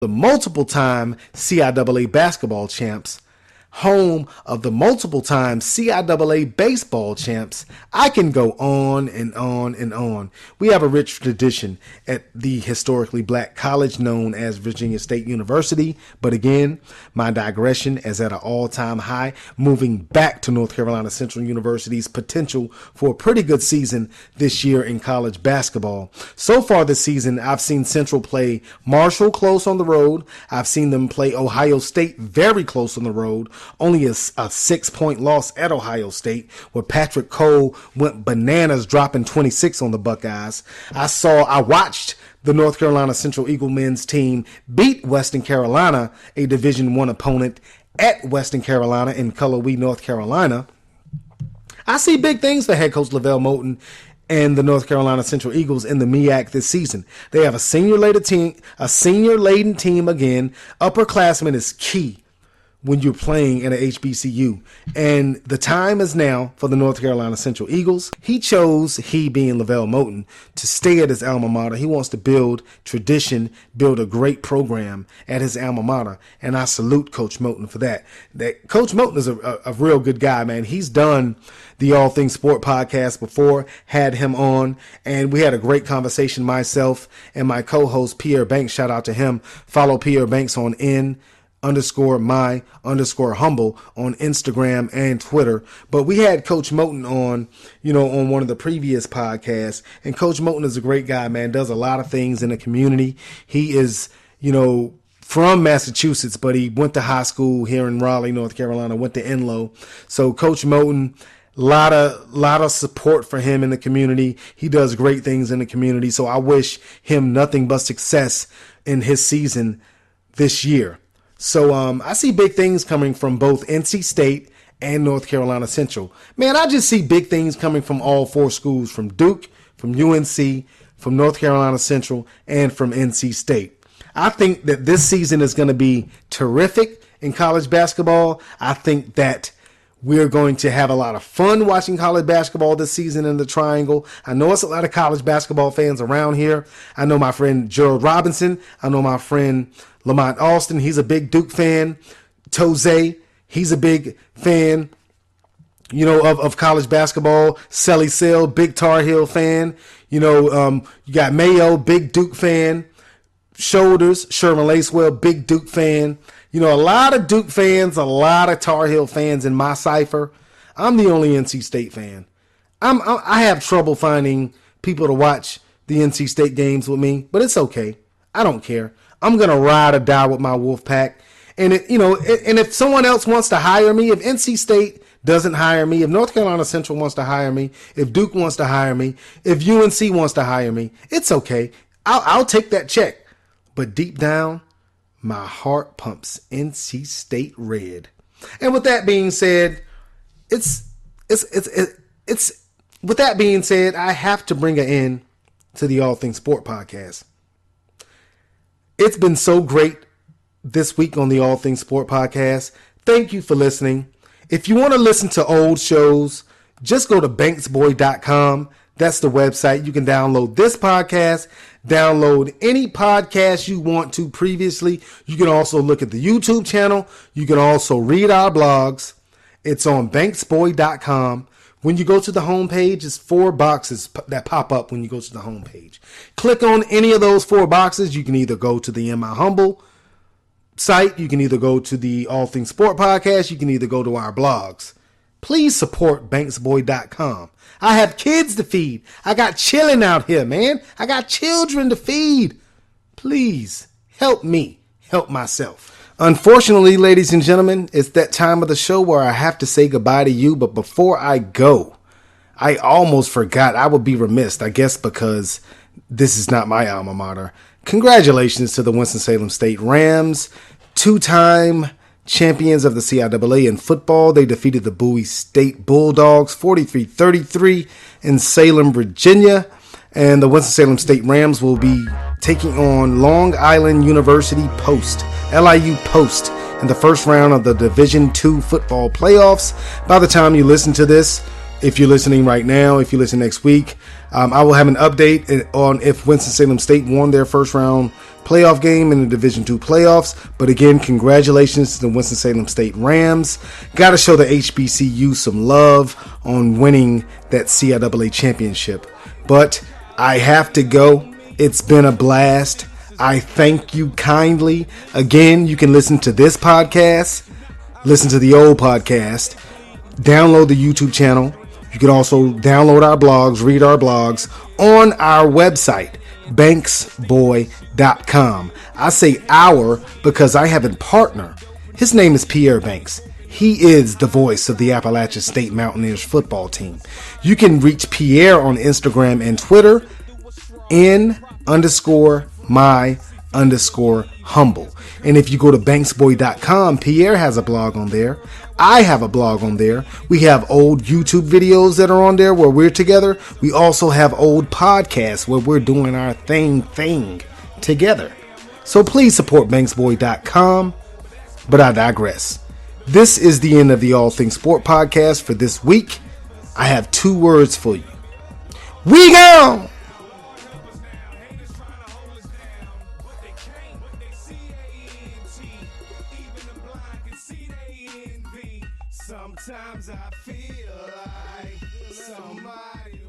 the multiple-time CIAA basketball champs, home of the multiple-time CIAA baseball champs. I can go on and on and on. We have a rich tradition at the historically black college known as Virginia State University. But again, my digression is at an all-time high, moving back to North Carolina Central University's potential for a pretty good season this year in college basketball. So far this season, I've seen Central play Marshall close on the road. I've seen them play Ohio State very close on the road. Only a 6-point loss at Ohio State, where Patrick Cole went bananas, dropping 26 on the Buckeyes. I watched the North Carolina Central Eagle men's team beat Western Carolina, a Division I opponent, at Western Carolina in Cullowhee, North Carolina. I see big things for head coach Lavelle Moulton and the North Carolina Central Eagles in the MEAC this season. They have a senior-laden team again. Upperclassmen is key when you're playing in a HBCU. And the time is now for the North Carolina Central Eagles. He being Lavelle Moulton, to stay at his alma mater. He wants to build tradition, build a great program at his alma mater. And I salute Coach Moulton for that. Coach Moulton is a real good guy, man. He's done the All Things Sport podcast before, had him on, and we had a great conversation, myself and my co-host Pierre Banks. Shout out to him. Follow Pierre Banks on _my_humble on Instagram and Twitter. But we had Coach Moulton on, on one of the previous podcasts. And Coach Moulton is a great guy, man, does a lot of things in the community. He is, from Massachusetts, but he went to high school here in Raleigh, North Carolina, went to Enloe. So Coach Moulton, lot of support for him in the community. He does great things in the community. So I wish him nothing but success in his season this year. So I see big things coming from both NC State and North Carolina Central. Man, I just see big things coming from all four schools, from Duke, from UNC, from North Carolina Central, and from NC State. I think that this season is going to be terrific in college basketball. I think that we're going to have a lot of fun watching college basketball this season in the Triangle. I know it's a lot of college basketball fans around here. I know my friend Gerald Robinson. I know my friend Lamont Alston. He's a big Duke fan. Toze, he's a big fan, of college basketball. Selly Sell, big Tar Heel fan. You got Mayo, big Duke fan. Shoulders, Sherman Lacewell, big Duke fan. A lot of Duke fans, a lot of Tar Heel fans in my cipher. I'm the only NC State fan. I have trouble finding people to watch the NC State games with me, but it's okay. I don't care. I'm going to ride or die with my wolf pack. And and if someone else wants to hire me, if NC State doesn't hire me, if North Carolina Central wants to hire me, if Duke wants to hire me, if UNC wants to hire me, it's okay. I'll take that check. But deep down, my heart pumps NC State red. And with that being said, with that being said, I have to bring an end to the All Things Sport podcast. It's been so great this week on the All Things Sport podcast. Thank you for listening. If you want to listen to old shows, just go to banksboy.com. That's the website. You can download this podcast, download any podcast you want to previously. You can also look at the YouTube channel. You can also read our blogs. It's on banksboy.com. When you go to the homepage, it's 4 boxes that pop up when you go to the homepage. Click on any of those 4 boxes. You can either go to the In My Humble site. You can either go to the All Things Sport podcast. You can either go to our blogs. Please support banksboy.com. I have kids to feed. I got children out here, man. I got children to feed. Please help me help myself. Unfortunately, ladies and gentlemen, it's that time of the show where I have to say goodbye to you. But before I go, I almost forgot. I would be remiss, I guess, because this is not my alma mater. Congratulations to the Winston-Salem State Rams, 2-time champions of the CIAA in football. They defeated the Bowie State Bulldogs 43-33 in Salem, Virginia. And the Winston-Salem State Rams will be taking on Long Island University Post, LIU Post, in the first round of the Division II football playoffs. By the time you listen to this, if you're listening right now, if you listen next week, I will have an update on if Winston-Salem State won their first round playoff game in the Division II playoffs. But again, congratulations to the Winston-Salem State Rams. Got to show the HBCU some love on winning that CIAA championship. But I have to go. It's been a blast. I thank you kindly. Again, you can listen to this podcast, listen to the old podcast, download the YouTube channel. You can also download our blogs, read our blogs on our website, banksboy.com. I say our because I have a partner. His name is Pierre Banks. He is the voice of the Appalachian State Mountaineers football team. You can reach Pierre on Instagram and Twitter _my_humble. And if you go to banksboy.com, Pierre has a blog on there. I have a blog on there. We have old YouTube videos that are on there where we're together. We also have old podcasts where we're doing our thing together. So please support banksboy.com. But I digress. This is the end of the All Things Sport podcast for this week. I have 2 words for you. We gone! Sometimes I feel like somebody